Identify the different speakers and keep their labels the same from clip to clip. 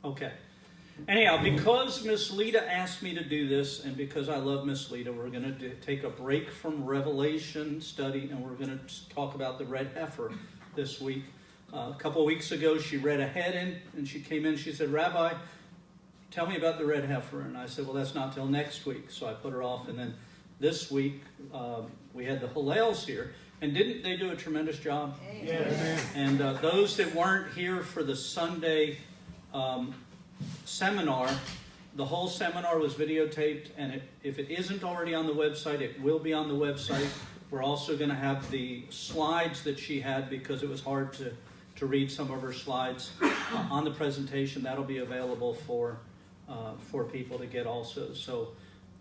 Speaker 1: Okay. Anyhow, because Miss Lita asked me to do this, and because I love Miss Lita, we're going to take a break from Revelation study, and we're going to talk about the Red Heifer this week. A couple of weeks ago, she read ahead, and she came in, she said, Rabbi, tell me about the Red Heifer. And I said, well, that's not till next week. So I put her off, and then this week, we had the Hillels here. And didn't they do a tremendous job?
Speaker 2: Yes.
Speaker 1: And those that weren't here for the Sunday seminar, the whole seminar was videotaped, and if it isn't already on the website, it will be on the website. We're also going to have the slides that she had, because it was hard to read some of her slides on the presentation. That'll be available for people to get also. So,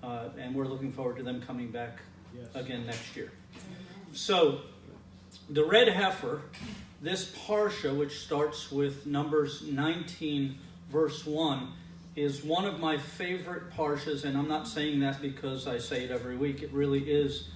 Speaker 1: and we're looking forward to them coming back again next year. So, the Red Heifer, this Parsha, which starts with Numbers 19, verse 1, is one of my favorite Parshas, and I'm not saying that because I say it every week. It really is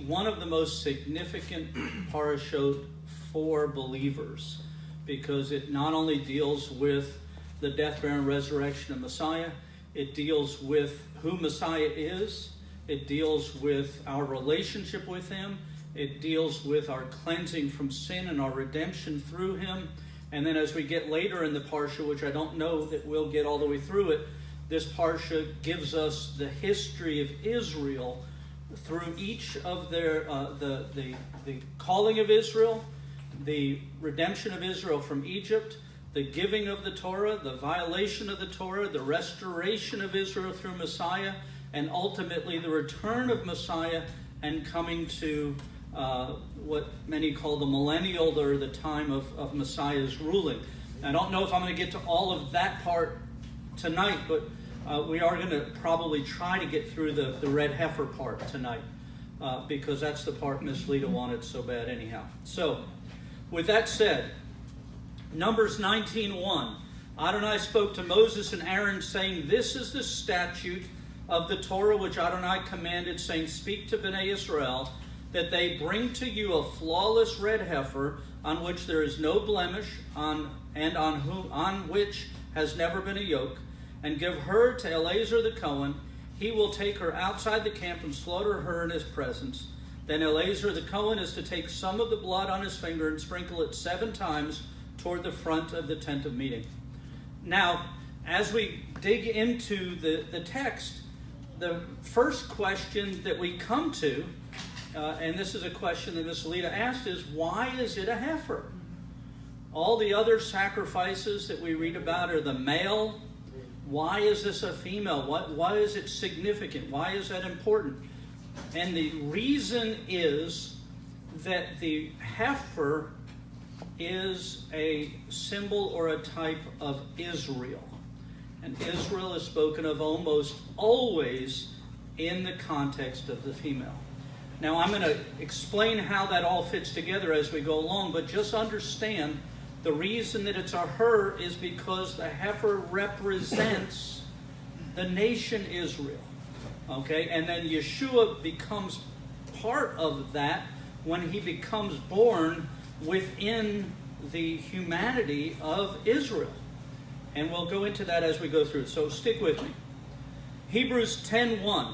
Speaker 1: one of the most significant Parashot for believers, because it not only deals with the death, burial, and resurrection of Messiah, it deals with who Messiah is, it deals with our relationship with Him, it deals with our cleansing from sin and our redemption through Him. And then as we get later in the Parsha, which I don't know that we'll get all the way through it, this Parsha gives us the history of Israel through each of their, the calling of Israel, the redemption of Israel from Egypt, the giving of the Torah, the violation of the Torah, the restoration of Israel through Messiah, and ultimately the return of Messiah and coming to what many call the millennial, or the time of Messiah's ruling. I don't know if I'm going to get to all of that part tonight, but we are going to probably try to get through the Red Heifer part tonight, because that's the part Miss Lita wanted so bad anyhow. So, with that said, Numbers 19:1, Adonai spoke to Moses and Aaron, saying, this is the statute of the Torah which Adonai commanded, saying, speak to Bnei Israel, that they bring to you a flawless red heifer, on which there is no blemish, on which has never been a yoke, and give her to Eleazar the Cohen. He will take her outside the camp and slaughter her in his presence. Then Eleazar the Cohen is to take some of the blood on his finger and sprinkle it 7 times toward the front of the tent of meeting. Now, as we dig into the text, the first question that we come to, and this is a question that Miss Lita asked, is why is it a heifer? All the other sacrifices that we read about are the male. Why is this a female? Why is it significant? Why is that important? And the reason is that the heifer is a symbol or a type of Israel. And Israel is spoken of almost always in the context of the female. Now, I'm going to explain how that all fits together as we go along, but just understand the reason that it's a her is because the heifer represents the nation Israel. Okay? And then Yeshua becomes part of that when he becomes born within the humanity of Israel. And we'll go into that as we go through. So stick with me. Hebrews 10:1.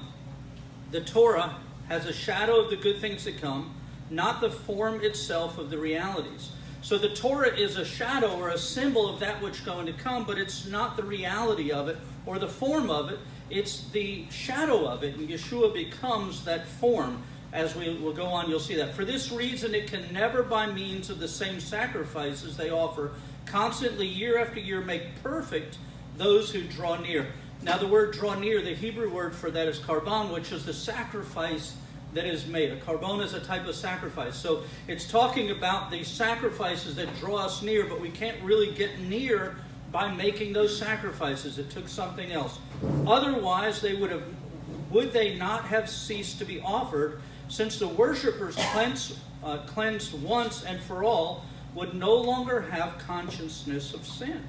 Speaker 1: The Torah has a shadow of the good things to come, not the form itself of the realities. So the Torah is a shadow or a symbol of that which is going to come, but it's not the reality of it or the form of it. It's the shadow of it, and Yeshua becomes that form. As we will go on, you'll see that. For this reason, it can never, by means of the same sacrifices they offer, constantly, year after year, make perfect those who draw near. Now, the word draw near, the Hebrew word for that is karban, which is the sacrifice that is made. A karban is a type of sacrifice. So it's talking about the sacrifices that draw us near, but we can't really get near by making those sacrifices. It took something else. Otherwise, would they not have ceased to be offered, since the worshippers cleansed once and for all would no longer have consciousness of sin.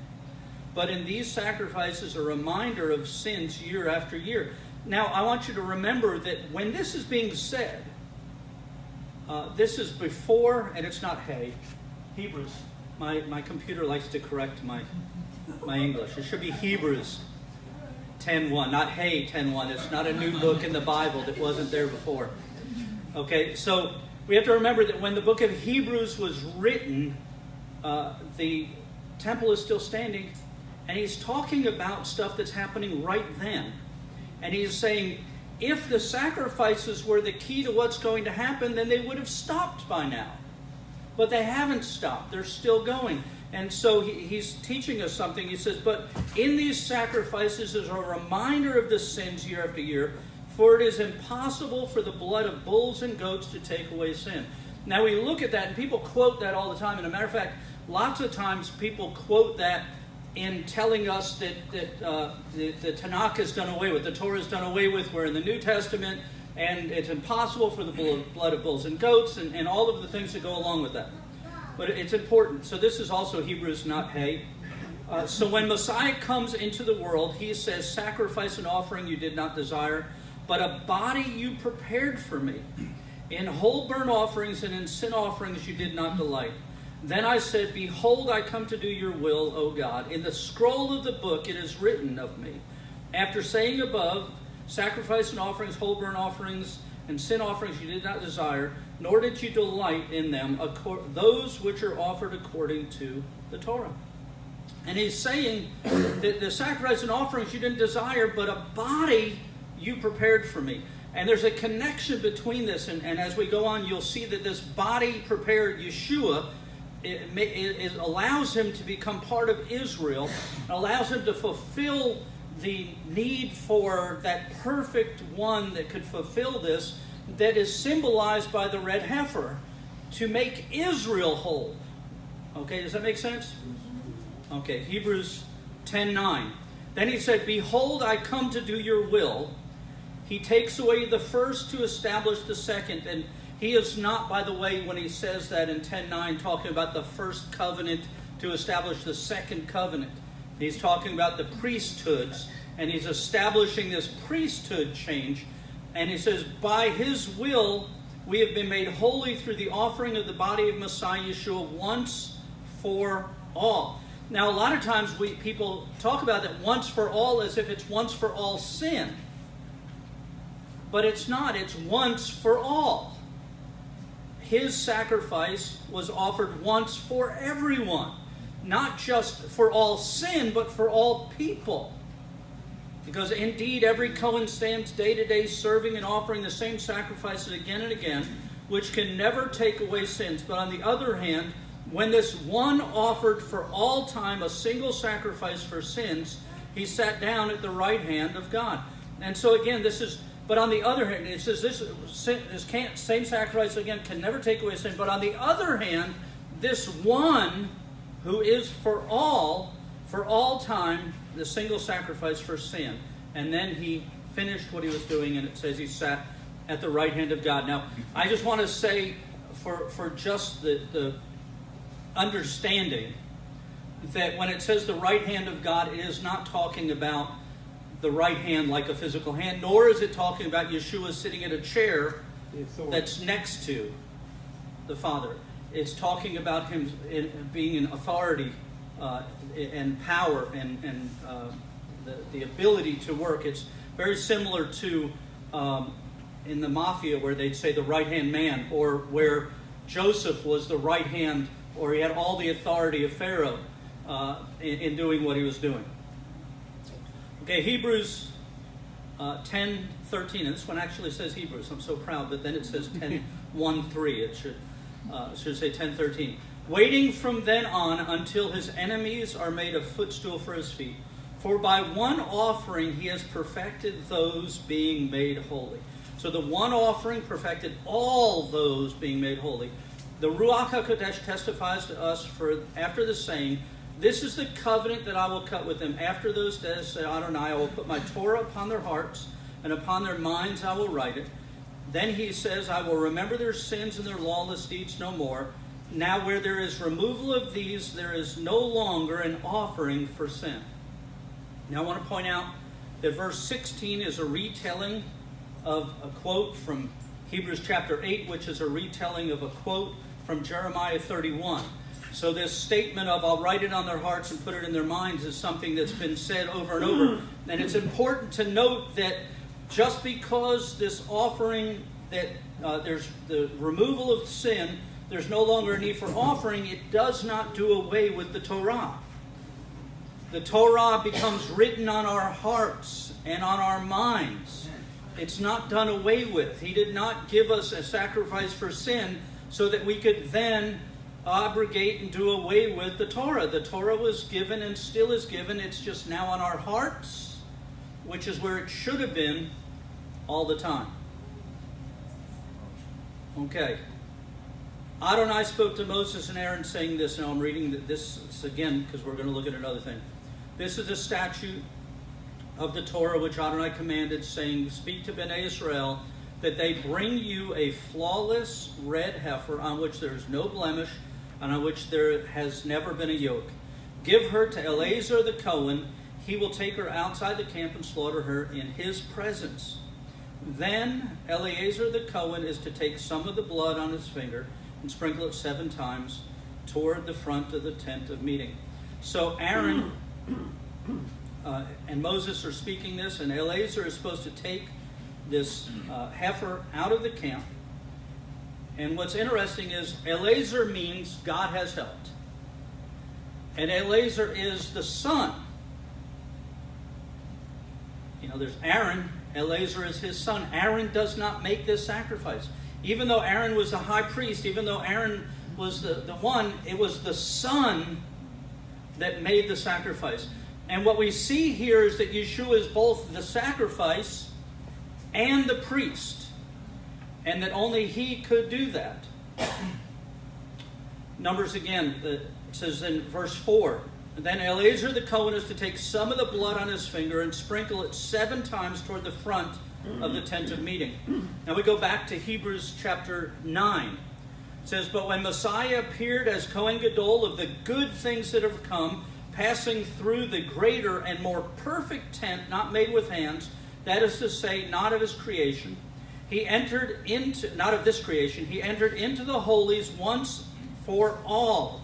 Speaker 1: But in these sacrifices, a reminder of sins year after year. Now, I want you to remember that when this is being said, this is before, and it's not Hebrews. My computer likes to correct my my English. It should be Hebrews 10:1, not Hey 10:1. It's not a new book in the Bible that wasn't there before. Okay, so we have to remember that when the book of Hebrews was written, the temple is still standing, and he's talking about stuff that's happening right then. And he's saying, if the sacrifices were the key to what's going to happen, then they would have stopped by now. But they haven't stopped. They're still going. And so he's teaching us something. He says, but in these sacrifices is a reminder of the sins year after year, for it is impossible for the blood of bulls and goats to take away sin. Now we look at that, and people quote that all the time. And as a matter of fact, lots of times people quote that in telling us that the Tanakh is done away with, the Torah is done away with. We're in the New Testament, and it's impossible for the blood of bulls and goats, and all of the things that go along with that. But it's important. So this is also Hebrews, not Hey. So when Messiah comes into the world, he says, sacrifice and offering you did not desire, but a body you prepared for me. In whole burnt offerings and in sin offerings you did not delight. Then I said, behold, I come to do your will, O God. In the scroll of the book it is written of me. After saying above, sacrifice and offerings, whole burnt offerings, and sin offerings you did not desire, nor did you delight in them, those which are offered according to the Torah. And he's saying that the sacrifice and offerings you didn't desire, but a body you prepared for me. And there's a connection between this, and as we go on, you'll see that this body prepared, Yeshua, it allows him to become part of Israel, allows him to fulfill the need for that perfect one that could fulfill this, that is symbolized by the red heifer, to make Israel whole. Okay, does that make sense? Okay, Hebrews 10:9. Then he said, behold, I come to do your will. He takes away the first to establish the second. And he is not, by the way, when he says that in 10:9, talking about the first covenant to establish the second covenant. He's talking about the priesthoods, and he's establishing this priesthood change. And he says, by his will, we have been made holy through the offering of the body of Messiah Yeshua once for all. Now, a lot of times people talk about that once for all as if it's once for all sin. But it's not. It's once for all. His sacrifice was offered once for everyone. Not just for all sin, but for all people. Because indeed, every Cohen stands day to day serving and offering the same sacrifices again and again, which can never take away sins. But on the other hand, when this one offered for all time a single sacrifice for sins, he sat down at the right hand of God. And so again, but on the other hand, it says this same sacrifice again can never take away sin. But on the other hand, this one who is for all time, the single sacrifice for sin. And then he finished what he was doing, and it says he sat at the right hand of God. Now, I just want to say, for just the understanding, that when it says the right hand of God, it is not talking about the right hand like a physical hand, nor is it talking about Yeshua sitting at a chair that's next to the Father. It's talking about him being in authority and power and the ability to work. It's very similar to in the mafia where they'd say the right-hand man, or where Joseph was the right hand, or he had all the authority of Pharaoh in doing what he was doing. Okay, Hebrews 10:13, and this one actually says Hebrews. I'm so proud, but then it says 10:1-3. It should say 10:13. Waiting from then on until his enemies are made a footstool for his feet. For by one offering he has perfected those being made holy. So the one offering perfected all those being made holy. The Ruach HaKodesh testifies to us after the saying, this is the covenant that I will cut with them. After those days, say Adonai, I will put my Torah upon their hearts, and upon their minds I will write it. Then he says, I will remember their sins and their lawless deeds no more. Now where there is removal of these, there is no longer an offering for sin. Now I want to point out that verse 16 is a retelling of a quote from Hebrews chapter 8, which is a retelling of a quote from Jeremiah 31. So this statement of I'll write it on their hearts and put it in their minds is something that's been said over and over. And it's important to note that just because this offering, that there's the removal of sin, there's no longer a need for offering, it does not do away with the Torah. The Torah becomes written on our hearts and on our minds. It's not done away with. He did not give us a sacrifice for sin so that we could then abrogate and do away with the Torah. The Torah was given and still is given. It's just now on our hearts, which is where it should have been all the time. Okay. Adonai spoke to Moses and Aaron saying this. Now I'm reading this again because we're going to look at another thing. This is a statute of the Torah which Adonai commanded, saying, speak to Bnei Israel that they bring you a flawless red heifer on which there is no blemish and on which there has never been a yoke. Give her to Eleazar the Cohen. He will take her outside the camp and slaughter her in his presence. Then Eleazar the Cohen is to take some of the blood on his finger and sprinkle it 7 times toward the front of the tent of meeting. So Aaron and Moses are speaking this, and Eleazar is supposed to take this heifer out of the camp. And what's interesting is Eleazar means God has helped. And Eleazar is the son. You know, there's Aaron. Eleazar is his son. Aaron does not make this sacrifice. Even though Aaron was the high priest, even though Aaron was the one, it was the son that made the sacrifice. And what we see here is that Yeshua is both the sacrifice and the priest, and that only he could do that. Numbers again, it says in verse 4, then Eleazar the Cohen is to take some of the blood on his finger and sprinkle it 7 times toward the front of the tent of meeting. Now we go back to Hebrews chapter 9. It says, but when Messiah appeared as Kohen Gadol of the good things that have come, passing through the greater and more perfect tent, not made with hands, that is to say, not of his creation, he entered into, not of this creation, he entered into the holies once for all,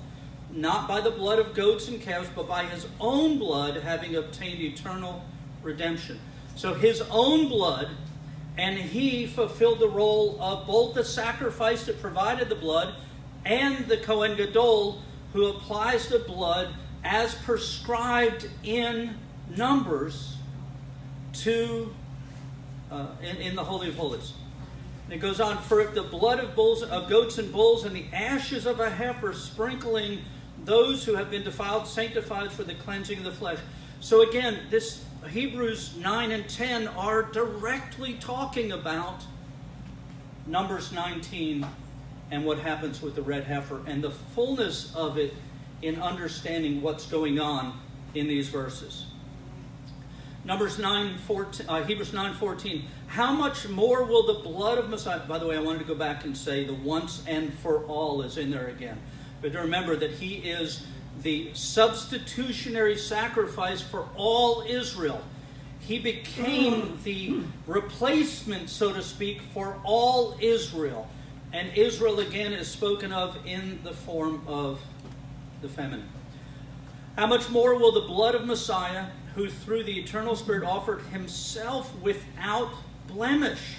Speaker 1: not by the blood of goats and calves, but by his own blood, having obtained eternal redemption. So his own blood, and he fulfilled the role of both the sacrifice that provided the blood and the Kohen Gadol who applies the blood as prescribed in Numbers to in the Holy of Holies. And it goes on, for if the blood of goats and bulls and the ashes of a heifer sprinkling those who have been defiled, sanctified for the cleansing of the flesh. So again, this Hebrews 9 and 10 are directly talking about Numbers 19 and what happens with the red heifer and the fullness of it in understanding what's going on in these verses. Hebrews 9:14. How much more will the blood of Messiah... By the way, I wanted to go back and say the once and for all is in there again. But remember that he is the substitutionary sacrifice for all Israel. He became the replacement, so to speak, for all Israel. And Israel again is spoken of in the form of the feminine. How much more will the blood of Messiah, who through the eternal Spirit offered himself without blemish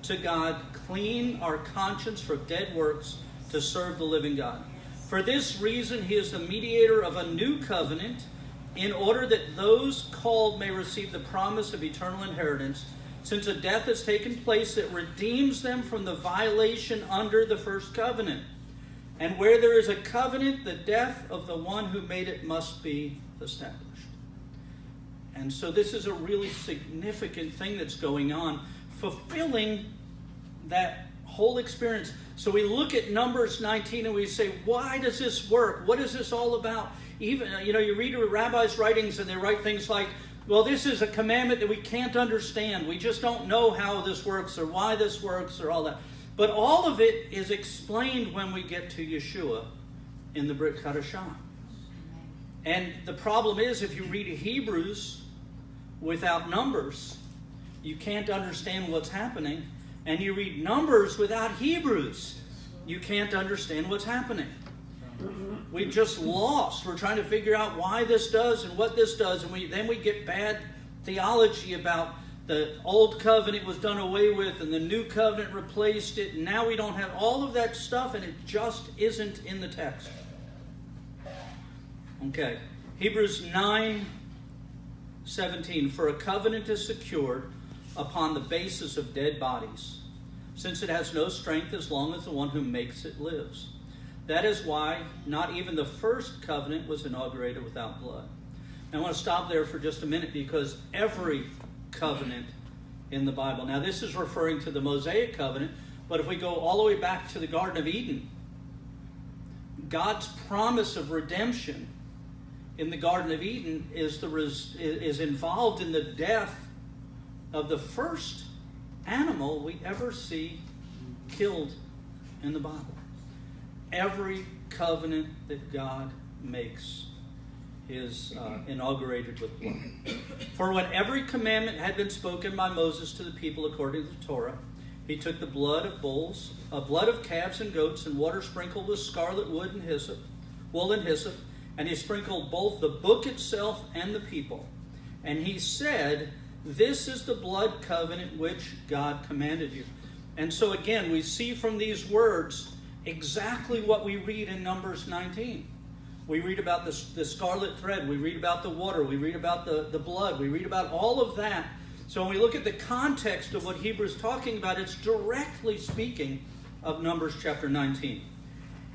Speaker 1: to God, clean our conscience from dead works to serve the living God? For this reason, he is the mediator of a new covenant, in order that those called may receive the promise of eternal inheritance, since a death has taken place that redeems them from the violation under the first covenant. And where there is a covenant, the death of the one who made it must be established. And so this is a really significant thing that's going on, fulfilling that whole experience. So we look at Numbers 19 and we say, why does this work? What is this all about? Even, you read rabbis' writings and they write things like, well, this is a commandment that we can't understand. We just don't know how this works or why this works or all that. But all of it is explained when we get to Yeshua in the Brit Chadashah. And the problem is, if you read Hebrews without Numbers, you can't understand what's happening. And you read Numbers without Hebrews, you can't understand what's happening. we just lost. We're trying to figure out why this does and what this does, and then we get bad theology about the old covenant was done away with and the new covenant replaced it, and now we don't have all of that stuff, and it just isn't in the text. Okay, Hebrews 9:17, for a covenant is secured upon the basis of dead bodies, since it has no strength as long as the one who makes it lives. That is why not even the first covenant was inaugurated without blood. Now, I want to stop there for just a minute, because every covenant in the Bible, now this is referring to the Mosaic covenant, but if we go all the way back to the Garden of Eden, God's promise of redemption in the Garden of Eden is involved in the death of the first animal we ever see killed in the Bible. Every covenant that God makes is inaugurated with blood. For when every commandment had been spoken by Moses to the people according to the Torah, he took the blood of bulls, blood of calves and goats, and water sprinkled with scarlet wool and hyssop, and he sprinkled both the book itself and the people. And he said, this is the blood covenant which God commanded you. And so again, we see from these words exactly what we read in Numbers 19. We read about the scarlet thread. We read about the water. We read about the blood. We read about all of that. So when we look at the context of what Hebrews is talking about, it's directly speaking of Numbers chapter 19.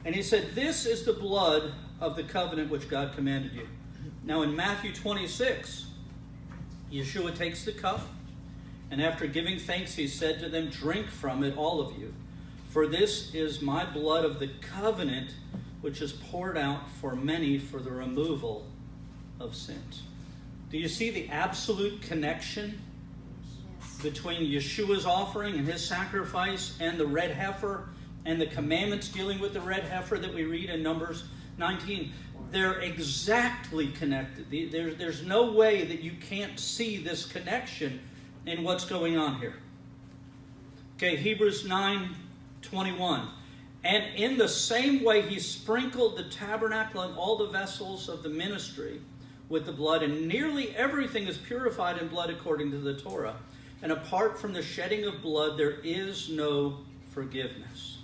Speaker 1: And he said, this is the blood of the covenant which God commanded you. Now in Matthew 26, Yeshua takes the cup, and after giving thanks, he said to them, drink from it, all of you. For this is my blood of the covenant, which is poured out for many for the removal of sins. Do you see the absolute connection between Yeshua's offering and his sacrifice and the red heifer and the commandments dealing with the red heifer that we read in Numbers 19? They're exactly connected. There's no way that you can't see this connection in what's going on here. Okay, Hebrews 9:21. And in the same way he sprinkled the tabernacle and all the vessels of the ministry with the blood, and nearly everything is purified in blood according to the Torah. And apart from the shedding of blood, there is no forgiveness.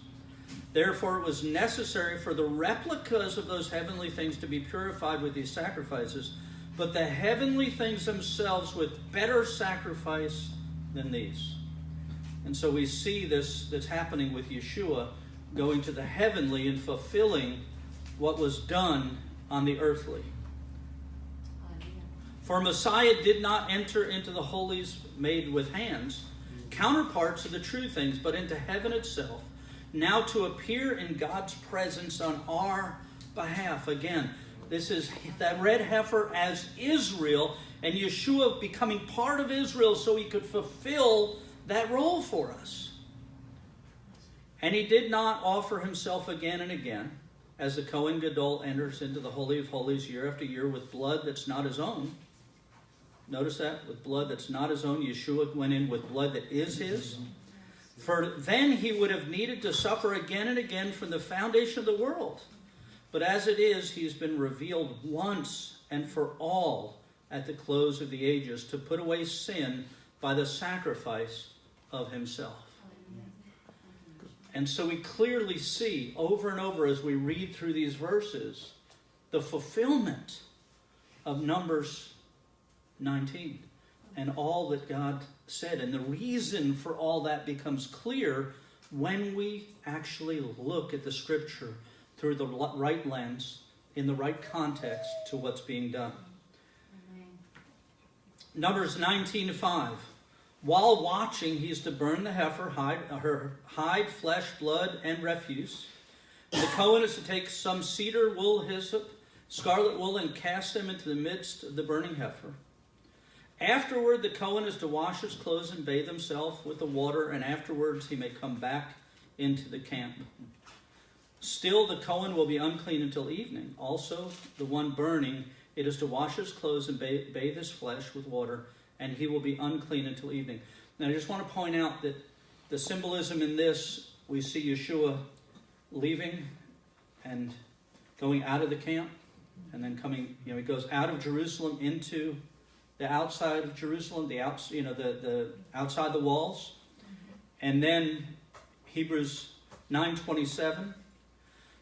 Speaker 1: Therefore, it was necessary for the replicas of those heavenly things to be purified with these sacrifices, but the heavenly things themselves with better sacrifice than these. And so we see this that's happening with Yeshua going to the heavenly and fulfilling what was done on the earthly. For Messiah did not enter into the holies made with hands, counterparts of the true things, but into heaven itself, now to appear in God's presence on our behalf. Again, this is that red heifer as Israel, and Yeshua becoming part of Israel so he could fulfill that role for us. And he did not offer himself again and again, as the Kohen Gadol enters into the Holy of Holies year after year with blood that's not his own. Notice that? With blood that's not his own. Yeshua went in with blood that is his. For then he would have needed to suffer again and again from the foundation of the world. But as it is, he's been revealed once and for all at the close of the ages to put away sin by the sacrifice of himself. And so we clearly see over and over as we read through these verses the fulfillment of Numbers 19 and all that God said. And the reason for all that becomes clear when we actually look at the Scripture through the right lens, in the right context to what's being done. Numbers 19:5. While watching, he is to burn the heifer, her hide, flesh, blood, and refuse. And the Kohen is to take some cedar, wool, hyssop, scarlet wool, and cast them into the midst of the burning heifer. Afterward, the Kohen is to wash his clothes and bathe himself with the water, and afterwards he may come back into the camp. Still, the Kohen will be unclean until evening. Also, the one burning, it is to wash his clothes and bathe his flesh with water, and he will be unclean until evening. Now, I just want to point out that the symbolism in this, we see Yeshua leaving and going out of the camp and then coming, he goes out of Jerusalem into the outside of Jerusalem, the outside the walls. And then Hebrews 9:27,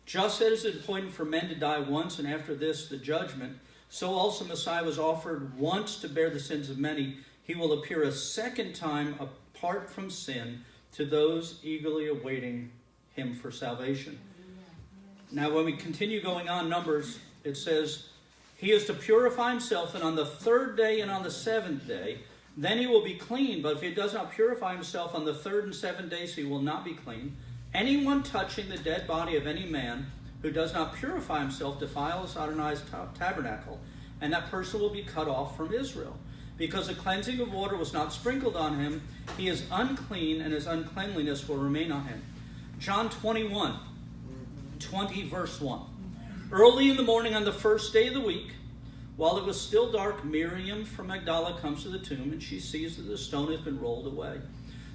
Speaker 1: just as it is appointed for men to die once, and after this the judgment, so also Messiah was offered once to bear the sins of many. He will appear a second time apart from sin to those eagerly awaiting him for salvation. Now when we continue going on, Numbers, it says, he is to purify himself, and on the third day and on the seventh day, then he will be clean. But if he does not purify himself on the third and seventh days, he will not be clean. Anyone touching the dead body of any man who does not purify himself defiles Adonai's tabernacle, and that person will be cut off from Israel. Because the cleansing of water was not sprinkled on him, he is unclean, and his uncleanliness will remain on him. John 20 verse 1. Early in the morning on the first day of the week, while it was still dark, Miriam from Magdala comes to the tomb, and she sees that the stone has been rolled away.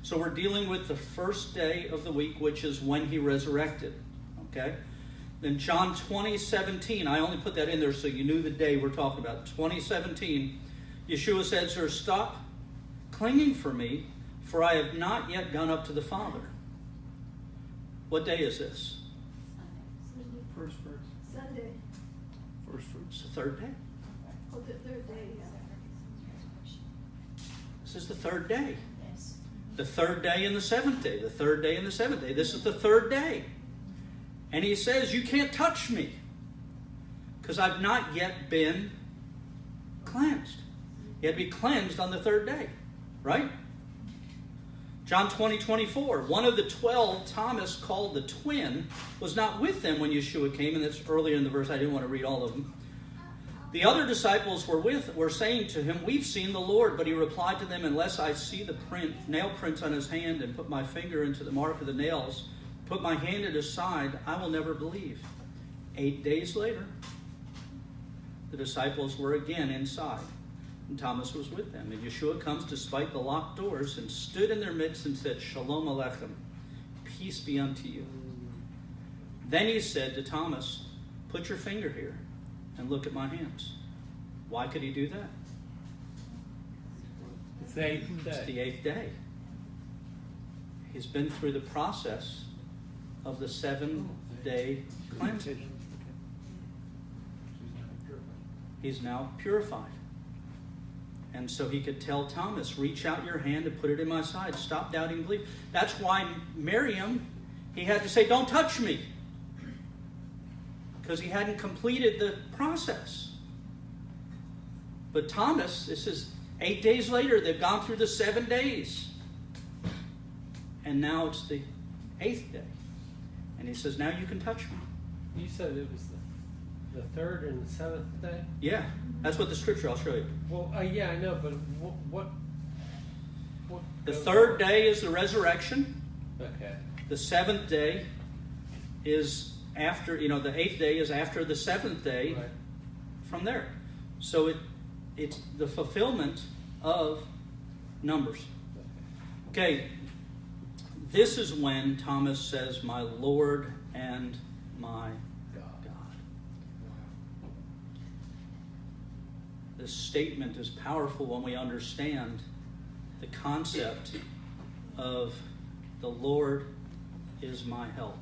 Speaker 1: So we're dealing with the first day of the week, which is when he resurrected. Okay? Then John 20:17, I only put that in there so you knew the day we're talking about. 20:17, Yeshua says to her, stop clinging for me, for I have not yet gone up to the Father. What day is this?
Speaker 2: First fruits.
Speaker 3: Sunday.
Speaker 2: First fruits.
Speaker 1: It's the third day.
Speaker 3: Oh, the third day, yeah.
Speaker 1: This is the third day.
Speaker 4: Yes.
Speaker 1: The third day and the seventh day. The third day and the seventh day. This is the third day. And he says, you can't touch me because I've not yet been cleansed. He had to be cleansed on the third day. Right? John 20:24. One of the 12, Thomas, called the twin, was not with them when Yeshua came. And that's earlier in the verse. I didn't want to read all of them. The other disciples were saying to him, we've seen the Lord. But he replied to them, unless I see the nail prints on his hand and put my finger into the mark of the nails, put my hand at his side, I will never believe. 8 days later, the disciples were again inside, and Thomas was with them. And Yeshua comes despite the locked doors and stood in their midst and said, Shalom Aleichem, peace be unto you. Then he said to Thomas, put your finger here and look at my hands. Why could he do that?
Speaker 2: It's the eighth day.
Speaker 1: It's the 8th day. He's been through the process of the 7-day cleansing. He's now purified. And so he could tell Thomas, reach out your hand and put it in my side. Stop doubting and believe. That's why Miriam, he had to say, don't touch me. Because he hadn't completed the process. But Thomas, this is 8 days later, they've gone through the 7 days. And now it's the 8th day. And he says, now you can touch me.
Speaker 2: You said it was the third and the seventh day?
Speaker 1: Yeah, that's what the scripture, I'll show you.
Speaker 2: Well, yeah, I know, but what
Speaker 1: The third day is the resurrection.
Speaker 2: Okay.
Speaker 1: The 7th day is after, the 8th day is after the 7th day.
Speaker 2: Right.
Speaker 1: From there. So it's the fulfillment of Numbers. Okay, this is when Thomas says, my Lord and my God. This statement is powerful when we understand the concept of the Lord is my help.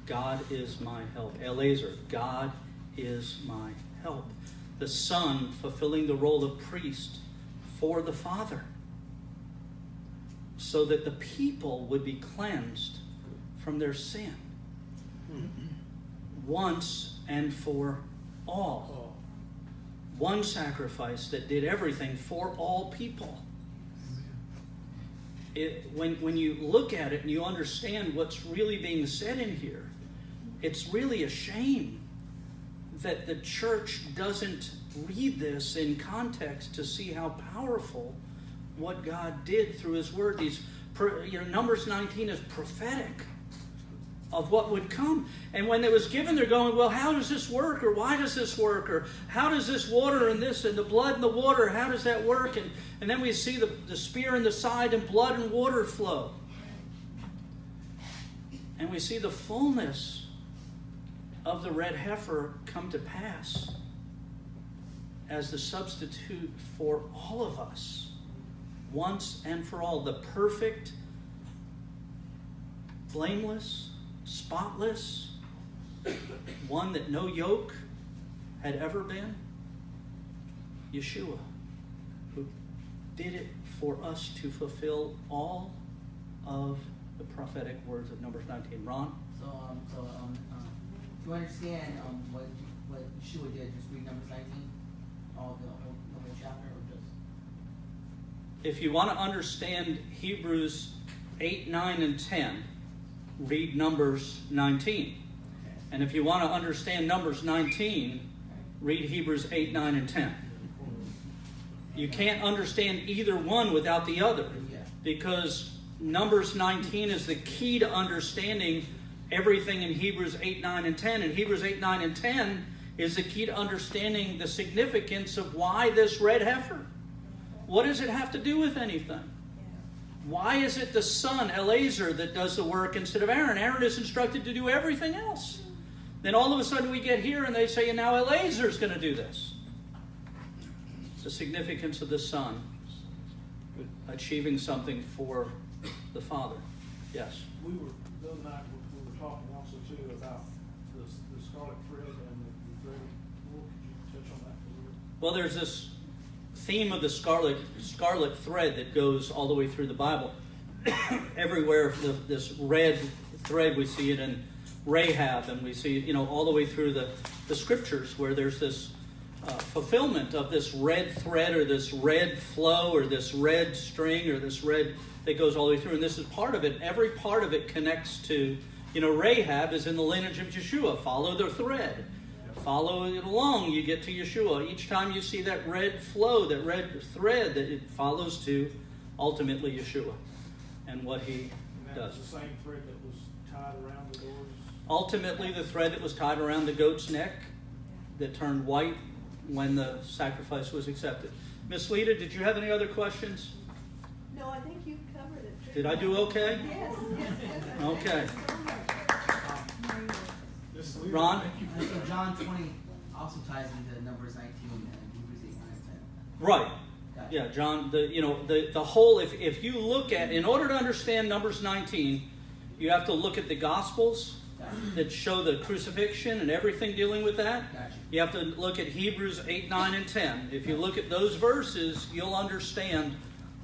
Speaker 1: God is my help. Eliezer, God is my help. The Son fulfilling the role of priest for the Father, so that the people would be cleansed from their sin once and for all. One sacrifice that did everything for all people. When you look at it and you understand what's really being said in here, it's really a shame that the church doesn't read this in context to see how powerful what God did through His Word. Numbers 19 is prophetic of what would come. And when it was given, they're going, well, how does this work? Or why does this work? Or how does this water and this and the blood and the water, how does that work? And then we see the spear in the side and blood and water flow. And we see the fullness of the red heifer come to pass as the substitute for all of us, once and for all. The perfect, blameless, spotless, one that no yoke had ever been, Yeshua, who did it for us to fulfill all of the prophetic words of Numbers 19. Ron?
Speaker 4: To understand what Yeshua did, just read Numbers 19, all the whole chapter, or just?
Speaker 1: If you want to understand Hebrews 8, 9, and 10, read Numbers 19.
Speaker 4: Okay.
Speaker 1: And if you want to understand Numbers 19, read Hebrews 8, 9, and 10. You can't understand either one without the other, because Numbers 19 is the key to understanding everything in Hebrews 8, 9, and 10. And Hebrews 8, 9, and 10 is the key to understanding the significance of why this red heifer. What does it have to do with anything? Why is it the son, Eleazar, that does the work instead of Aaron? Aaron is instructed to do everything else. Then all of a sudden we get here and they say, and now Eleazar's going to do this. The significance of the son achieving something for the father. Yes?
Speaker 5: The other night we were talking also too about the scarlet thread and the thread. Could you touch on that a little?
Speaker 1: Well, there's this theme of the scarlet thread that goes all the way through the Bible. Everywhere, this red thread, we see it in Rahab, and we see it, all the way through the scriptures, where there's this fulfillment of this red thread, or this red flow, or this red string, or this red that goes all the way through. And this is part of it. Every part of it connects to, Rahab is in the lineage of Yeshua. Follow the thread. Follow it along, you get to Yeshua. Each time you see that red flow, that red thread, that it follows to ultimately Yeshua and what he does.
Speaker 5: Was the same thread that was tied around the doors?
Speaker 1: Ultimately, the thread that was tied around the goat's neck that turned white when the sacrifice was accepted. Miss Lita, did you have any other questions?
Speaker 3: No, I think you covered it.
Speaker 1: Did I do okay?
Speaker 3: Yes.
Speaker 1: Okay.
Speaker 5: This leader-
Speaker 1: Ron?
Speaker 4: So John 20 also ties into Numbers 19 and Hebrews 8, 9, and 10.
Speaker 1: Right.
Speaker 4: Gotcha.
Speaker 1: Yeah, John, the whole, if you look at, in order to understand Numbers 19, you have to look at the Gospels that show the crucifixion and everything dealing with that.
Speaker 4: Gotcha.
Speaker 1: You have to look at Hebrews 8, 9, and 10. If you look at those verses, you'll understand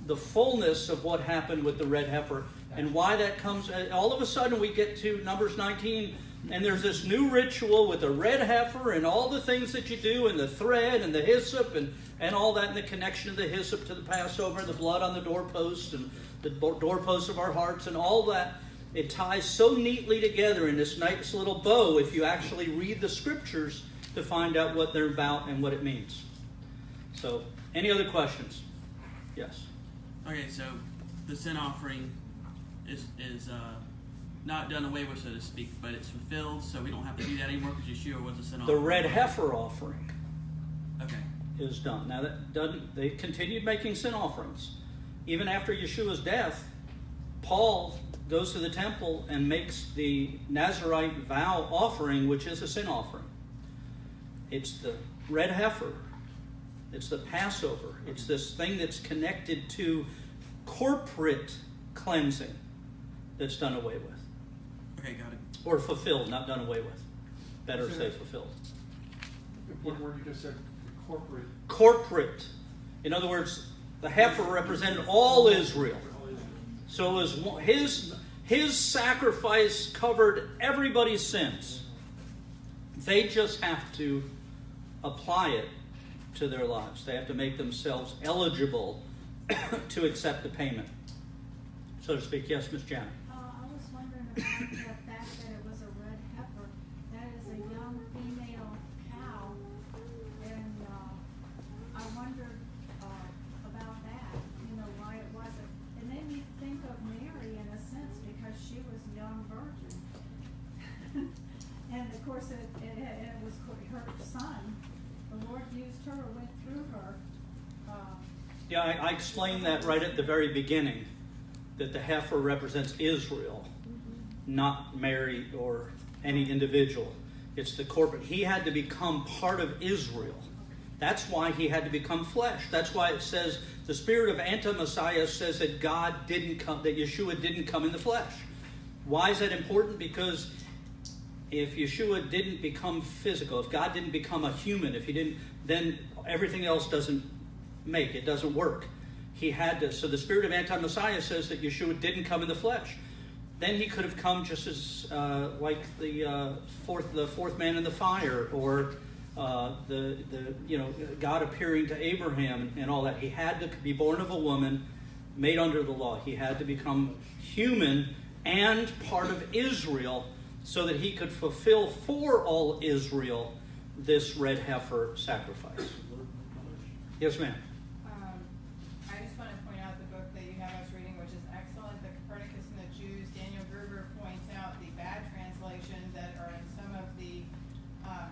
Speaker 1: the fullness of what happened with the red heifer and why that comes. All of a sudden we get to Numbers 19, and there's this new ritual with the red heifer and all the things that you do, and the thread and the hyssop and all that, and the connection of the hyssop to the Passover, the blood on the doorpost and the doorposts of our hearts and all that. It ties so neatly together in this nice little bow if you actually read the scriptures to find out what they're about and what it means. So, any other questions? Yes.
Speaker 6: Okay, so the sin offering is not done away with, so to speak, but it's fulfilled, so we don't have to do that anymore because Yeshua was a sin offering.
Speaker 1: The red heifer offering
Speaker 6: Okay.
Speaker 1: is done. Now, that doesn't, they continued making sin offerings. Even after Yeshua's death, Paul goes to the temple and makes the Nazirite vow offering, which is a sin offering. It's the red heifer. It's the Passover. It's this thing that's connected to corporate cleansing that's done away with.
Speaker 6: Okay, got it.
Speaker 1: Or fulfilled, not done away with. Better say fulfilled.
Speaker 5: What word you just said? Corporate.
Speaker 1: Corporate. In other words, the heifer represented all Israel. So it was his sacrifice covered everybody's sins. They just have to apply it to their lives. They have to make themselves eligible to accept the payment, so to speak. Yes, Miss Janet.
Speaker 7: I was wondering about the fact that it was a red heifer. That is a young female cow, and I wondered about that, why it wasn't. It made me think of Mary in a sense because she was a young virgin. And of course it was her son. The Lord used her, went through her.
Speaker 1: Yeah, I explained that right at the very beginning, that the heifer represents Israel, not Mary or any individual. It's the corporate. He had to become part of Israel. That's why he had to become flesh. That's why it says the spirit of anti-Messiah says that God didn't come, that Yeshua didn't come in the flesh. Why is that important? Because if Yeshua didn't become physical, if God didn't become a human, if he didn't, then everything else doesn't work. He had to. So the spirit of anti-Messiah says that Yeshua didn't come in the flesh. Then he could have come just as like the fourth man in the fire, or God appearing to Abraham and all that. He had to be born of a woman, made under the law. He had to become human and part of Israel, so that he could fulfill for all Israel this red heifer sacrifice. Yes, ma'am.
Speaker 8: I just want to point out the book that you have us reading, which is excellent, The Copernicus and the Jews. Daniel Gruber points out the bad translations that are in some of the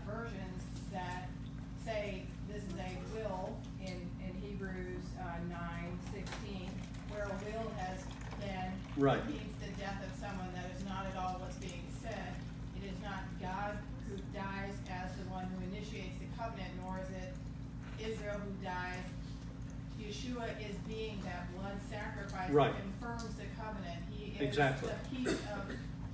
Speaker 8: versions that say this is a will in Hebrews 9:16, where a will has been
Speaker 1: Right.
Speaker 8: means the death of someone. That is not at all what's being said. It is not God who dies as the one who initiates the covenant, nor is it Israel who dies. Yeshua is being that blood sacrifice
Speaker 1: Right.
Speaker 8: that confirms the covenant. He is
Speaker 1: Exactly.
Speaker 8: the piece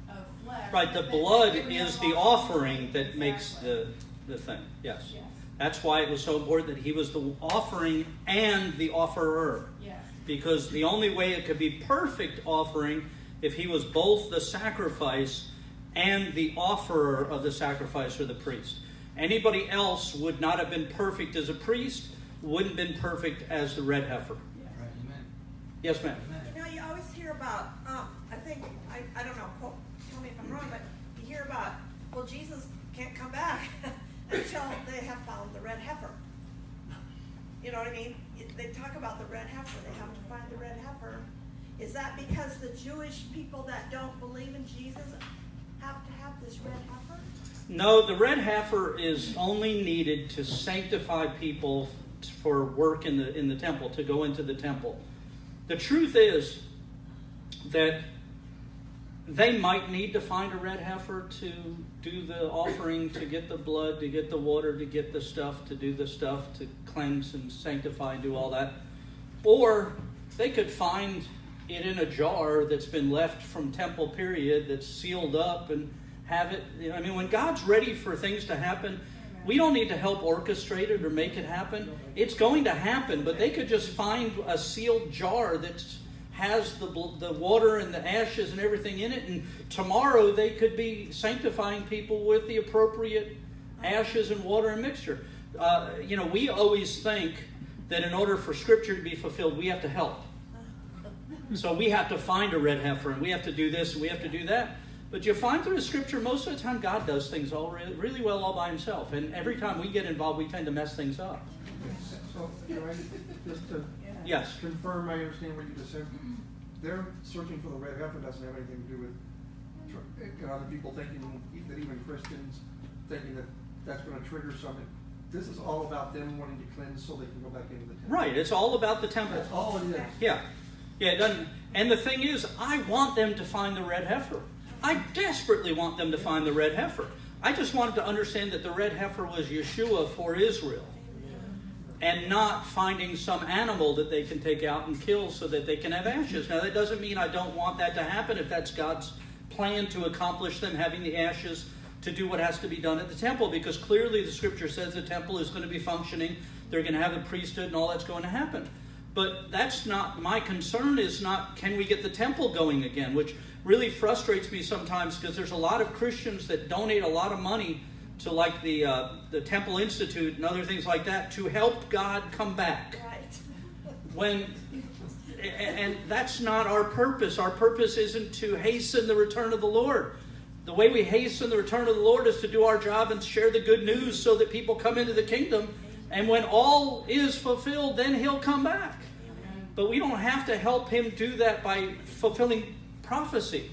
Speaker 8: of flesh.
Speaker 1: Right, the
Speaker 8: that
Speaker 1: blood
Speaker 8: every
Speaker 1: is
Speaker 8: other
Speaker 1: the offering that makes
Speaker 8: Exactly.
Speaker 1: the thing. Yes.
Speaker 8: Yes.
Speaker 1: That's why it was so important that he was the offering and the offerer.
Speaker 8: Yes.
Speaker 1: Because the only way it could be perfect offering if he was both the sacrifice and the offerer of the sacrifice, or the priest. Anybody else would not have been perfect as a priest, wouldn't have been perfect as the red heifer.
Speaker 4: Right, amen.
Speaker 1: Yes, ma'am.
Speaker 4: Amen.
Speaker 3: You know, you always hear about, I think, I don't know, tell me if I'm wrong, but you hear about, well, Jesus can't come back until they have found the red heifer. You know what I mean? They talk about the red heifer, they have to find the red heifer. Is that because the Jewish people that don't believe in Jesus have to have this red heifer?
Speaker 1: No, the red heifer is only needed to sanctify people for work in the temple, to go into the temple. The truth is that they might need to find a red heifer to do the offering, to get the blood, to get the water, to get the stuff, to do the stuff, to cleanse and sanctify and do all that. Or they could find it in a jar that's been left from temple period, that's sealed up, and have it. You know, I mean, when God's ready for things to happen, we don't need to help orchestrate it or make it happen. It's going to happen, but they could just find a sealed jar that has the water and the ashes and everything in it, and tomorrow they could be sanctifying people with the appropriate ashes and water and mixture. We always think that in order for Scripture to be fulfilled, we have to help. So we have to find a red heifer, and we have to do this, and we have to do that. But you find through the Scripture, most of the time God does things really well all by himself. And every time we get involved, we tend to mess things up.
Speaker 9: So, just to
Speaker 1: Yes.
Speaker 9: confirm, I understand what you just said. They're searching for the red heifer doesn't have anything to do with other people thinking that, even Christians thinking that that's going to trigger something. This is all about them wanting to cleanse so they can go back into the temple.
Speaker 1: Right. It's all about the temple.
Speaker 9: That's all it is.
Speaker 1: Yeah. Yeah, it doesn't. And the thing is, I want them to find the red heifer. I desperately want them to find the red heifer. I just wanted to understand that the red heifer was Yeshua for Israel, and not finding some animal that they can take out and kill so that they can have ashes. Now, that doesn't mean I don't want that to happen if that's God's plan to accomplish them having the ashes to do what has to be done at the temple, because clearly the Scripture says the temple is going to be functioning. They're going to have the priesthood and all that's going to happen. But that's not, my concern is not, can we get the temple going again, which really frustrates me sometimes, because there's a lot of Christians that donate a lot of money to like the Temple Institute and other things like that to help God come back.
Speaker 3: Right.
Speaker 1: And that's not our purpose. Our purpose isn't to hasten the return of the Lord. The way we hasten the return of the Lord is to do our job and share the good news so that people come into the kingdom. And when all is fulfilled, then he'll come back. But we don't have to help him do that by fulfilling prophecy.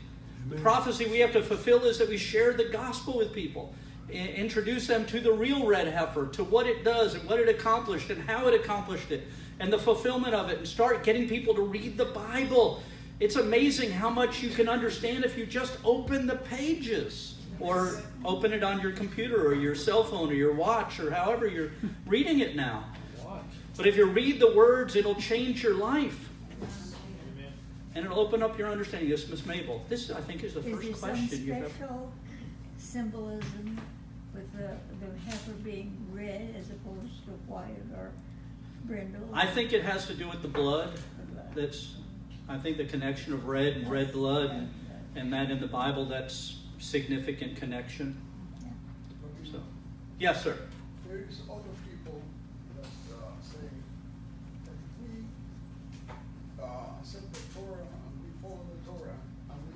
Speaker 1: The prophecy we have to fulfill is that we share the gospel with people. Introduce them to the real red heifer, to what it does and what it accomplished and how it accomplished it and the fulfillment of it, and start getting people to read the Bible. It's amazing how much you can understand if you just open the pages. or open it on your computer or your cell phone or your watch or however you're reading it now. But if you read the words, it'll change your life. And it'll open up your understanding. Yes, Miss Mabel. This, I think, is the first question you've ever...
Speaker 10: Is there some special symbolism with the heifer being red as opposed to white or brindle?
Speaker 1: I think it has to do with the blood. That's, I think, the connection of red and red blood, and that in the Bible, that's significant connection. So, yes, sir.
Speaker 11: There is other people that say that if we accept the Torah and we follow the Torah and we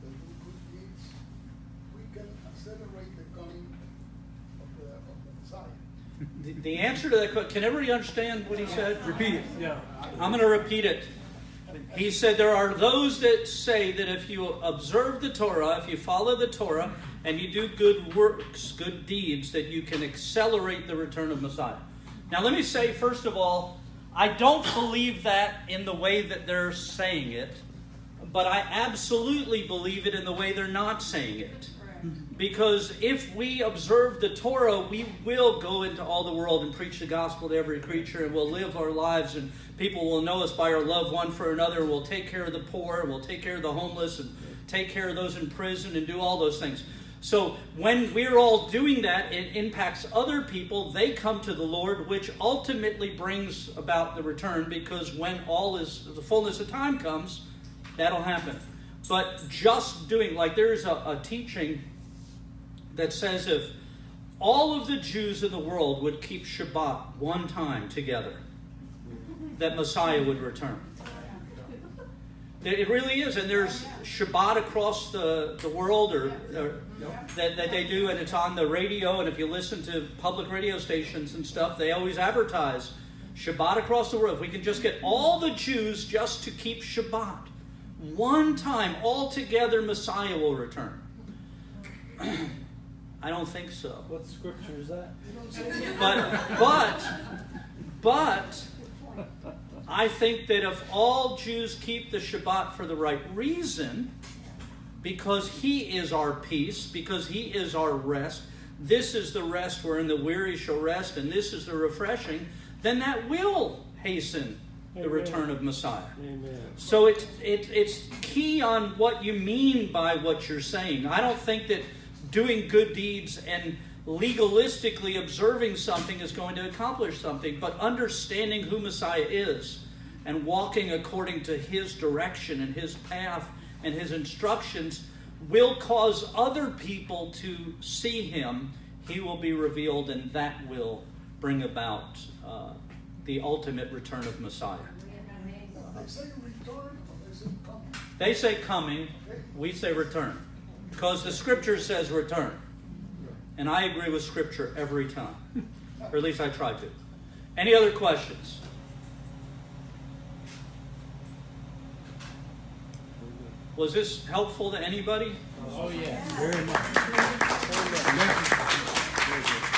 Speaker 11: do good deeds, we can accelerate the coming of the Messiah.
Speaker 1: The answer to that question, can everybody understand what he said?
Speaker 5: Repeat it. Yeah.
Speaker 1: I'm going to repeat it. He said there are those that say that if you observe the Torah, if you follow the Torah, and you do good works, good deeds, that you can accelerate the return of Messiah. Now let me say, first of all, I don't believe that in the way that they're saying it, but I absolutely believe it in the way they're not saying it. Because if we observe the Torah, we will go into all the world and preach the gospel to every creature, and we'll live our lives, and people will know us by our love one for another, and we'll take care of the poor, and we'll take care of the homeless, and take care of those in prison, and do all those things. So when we're all doing that, it impacts other people. They come to the Lord, which ultimately brings about the return, because when the fullness of time comes, that'll happen. But just doing, like there's a teaching that says if all of the Jews in the world would keep Shabbat one time together, that Messiah would return. It really is, and there's Shabbat across the world that they do, and it's on the radio, and if you listen to public radio stations and stuff, they always advertise Shabbat across the world. If we can just get all the Jews just to keep Shabbat one time, all together, Messiah will return. I don't think so.
Speaker 2: What scripture is that?
Speaker 1: But I think that if all Jews keep the Shabbat for the right reason, because He is our peace, because He is our rest, this is the rest wherein the weary shall rest, and this is the refreshing, then that will hasten the return of Messiah.
Speaker 2: Amen.
Speaker 1: So it's key on what you mean by what you're saying. I don't think that doing good deeds and legalistically observing something is going to accomplish something, but understanding who Messiah is and walking according to His direction and His path and His instructions will cause other people to see Him. He will be revealed, and that will bring about the ultimate return of Messiah.
Speaker 11: They say return or they say coming?
Speaker 1: They say coming, we say return. Because the Scripture says return. And I agree with Scripture every time. Or at least I try to. Any other questions? Was this helpful to anybody?
Speaker 2: Oh yeah, very much.
Speaker 9: Thank you.